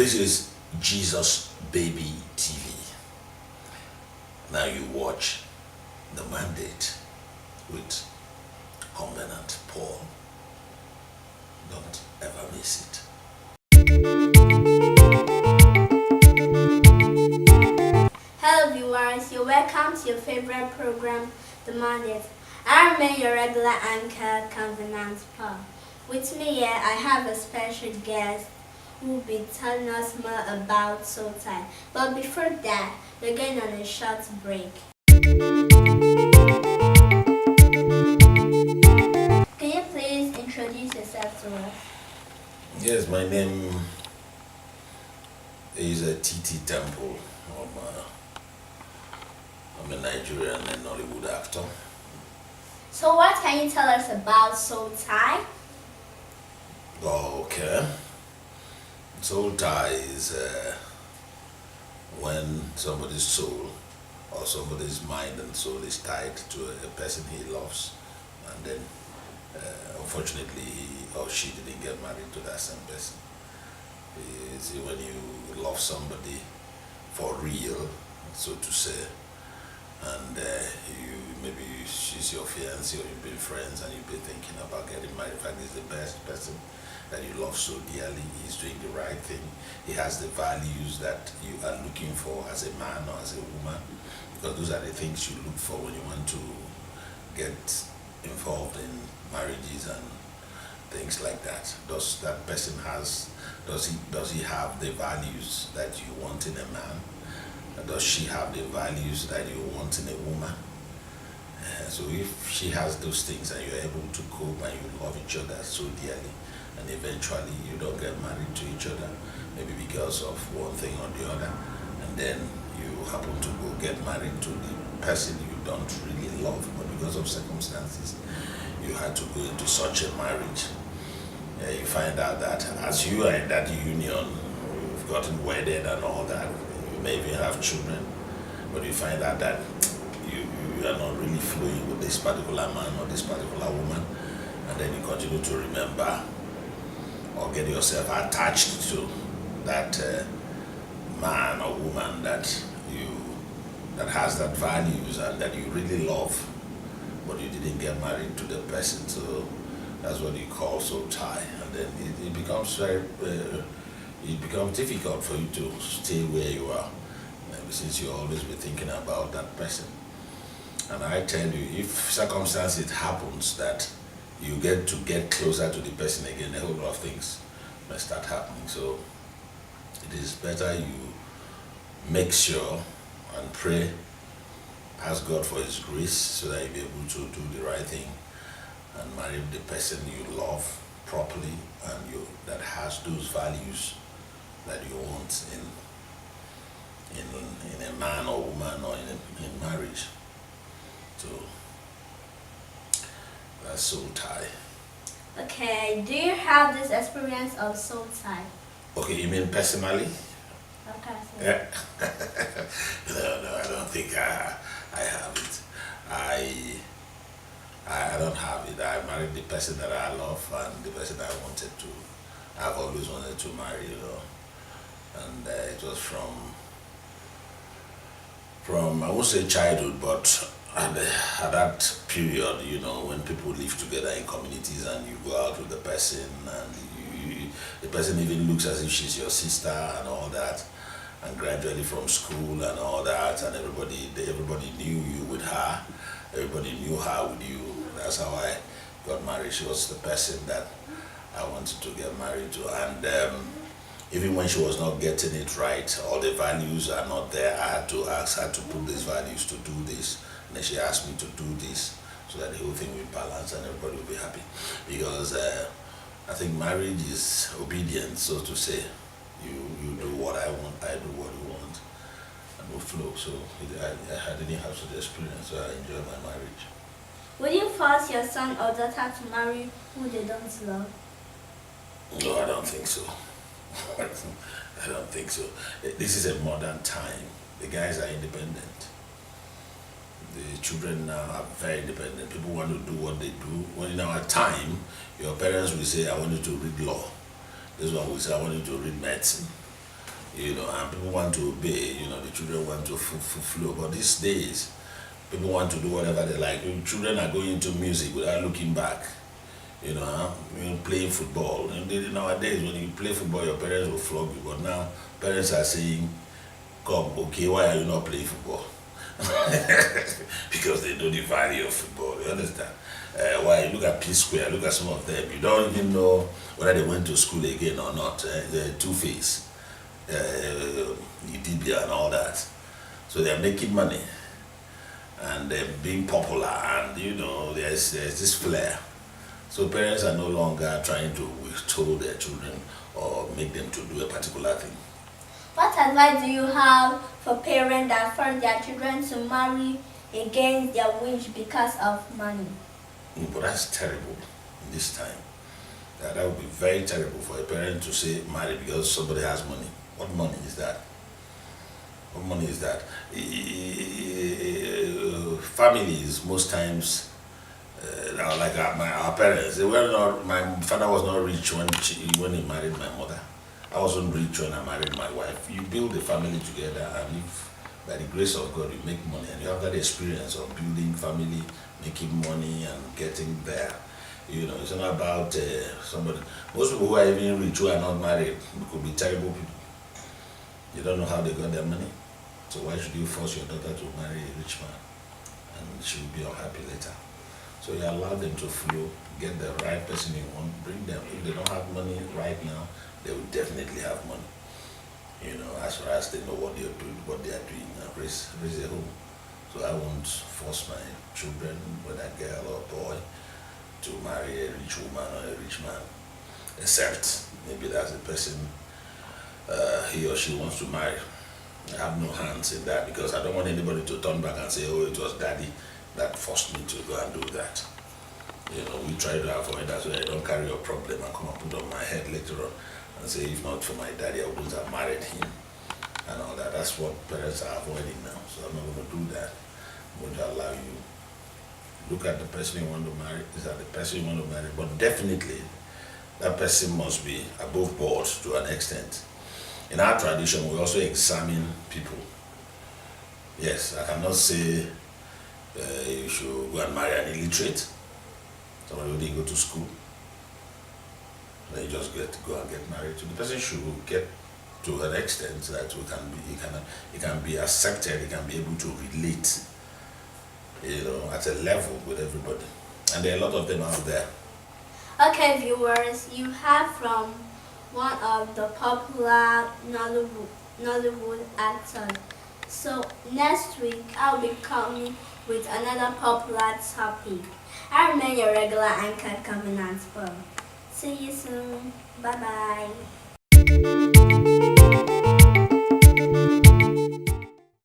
This is Jesus Baby TV. Now you watch The Mandate with Covenant Paul. Don't ever miss it. Hello viewers, you're welcome to your favorite program, The Mandate. I remain your regular anchor, Covenant Paul. With me here, I have a special guest who will be telling us more about Soul Tie. But before that, we're going on a short break. Can you please introduce yourself to us? Yes, my name is Titi Temple. I'm a Nigerian and Hollywood actor. So what can you tell us about Soul Tie? Okay. Soul tie is when somebody's soul or somebody's mind and soul is tied to a person he loves, and then unfortunately he or she didn't get married to that same person. You see, when you love somebody for real, so to say, and you maybe she's your fiancé or you've been friends and you've been thinking about getting married. In fact, he's the best person that you love so dearly. He's doing the right thing. He has the values that you are looking for as a man or as a woman, because those are the things you look for when you want to get involved in marriages and things like that. Does that person does he have the values that you want in a man? Does she have the values that you want in a woman? So if she has those things and you're able to cope and you love each other so dearly, and eventually you don't get married to each other, maybe because of one thing or the other, and then you happen to go get married to the person you don't really love, but because of circumstances, you had to go into such a marriage. You find out that as you are in that union, you've gotten wedded and all that, may even have children, but you find out that you are not really flowing with this particular man or this particular woman, and then you continue to remember or get yourself attached to that man or woman that has that values and that you really love, but you didn't get married to the person. So that's what you call soul tie, and then it becomes it becomes difficult for you to stay where you are, since you always be thinking about that person. And I tell you, if circumstances happens that you get closer to the person again, a whole lot of things may start happening. So it is better you make sure and pray, ask God for His grace so that you'll be able to do the right thing and marry the person you love properly and that has those values that you want in a man or woman or in marriage. So that's soul tie. Okay, do you have this experience of Soul Tie? Okay, you mean personally? Okay. Yeah. No, I don't think I have it. I don't have it. I married the person that I love and the person I've always wanted to marry, and it was from I won't say childhood, but at that period, when people live together in communities and you go out with the person and the person even looks as if she's your sister and all that, and gradually from school and all that, and everybody knew you with her, everybody knew her with you. That's how I got married. She was the person that I wanted to get married to, and even when she was not getting it right, all the values are not there, I had to ask her to put these values to do this, and then she asked me to do this, so that the whole thing will balance and everybody will be happy. Because I think marriage is obedience, so to say. You do what I want, I do what you want, and we'll flow. So I didn't have such experience, so I enjoyed my marriage. Will you force your son or daughter to marry who they don't love? No, I don't think so. I don't think so. This is a modern time. The guys are independent. The children now are very independent. People want to do what they do. When in our time, your parents will say, I want you to read law. This one will say, I want you to read medicine. and people want to obey, the children want to flow. But these days, people want to do whatever they like. Children are going into music without looking back. Playing football. Nowadays, when you play football, your parents will flog you. But now, parents are saying, "Come, okay, why are you not playing football?" Because they know the value of football. You understand? Why? Look at P Square. Look at some of them. You don't even know whether they went to school again or not. The Two-Face, Idibia, and all that. So they are making money, and they're being popular, and there's this flair. So parents are no longer trying to withhold their children or make them to do a particular thing. What advice do you have for parents that force their children to marry against their wish because of money? But that's terrible in this time. That would be very terrible for a parent to say marry because somebody has money. What money is that? What money is that? Families most times, like our parents, they were not. My father was not rich when he married my mother. I wasn't rich when I married my wife. You build a family together, and if by the grace of God you make money, and you have that experience of building family, making money, and getting there. It's not about somebody. Most people who are even rich who are not married could be terrible people. You don't know how they got their money, so why should you force your daughter to marry a rich man, and she will be unhappy later? So you allow them to flow, get the right person you want, bring them. If they don't have money right now, they will definitely have money. As far as they know what they are doing, and raise a home. So I won't force my children, whether girl or boy, to marry a rich woman or a rich man, except maybe that's the person he or she wants to marry. I have no hands in that because I don't want anybody to turn back and say, "Oh, it was daddy that forced me to go and do that." We try to avoid that so that I don't carry a problem and come and put on my head later on and say, if not for my daddy, I wouldn't have married him and all that. That's what parents are avoiding now. So I'm not going to do that. I'm going to allow you look at the person you want to marry. Is that the person you want to marry? But definitely, that person must be above board to an extent. In our tradition, we also examine people. Yes, I cannot say you should go and marry an illiterate, somebody who didn't go to school. Then you just go and get married to the person. Should get to an extent that he can be accepted, he can be able to relate, at a level with everybody. And there are a lot of them out there. Okay, viewers, you have from one of the popular Nollywood actors. So next week I'll be coming with another popular topic. I remain your regular anchor, Covenant Pearl. See you soon. Bye bye.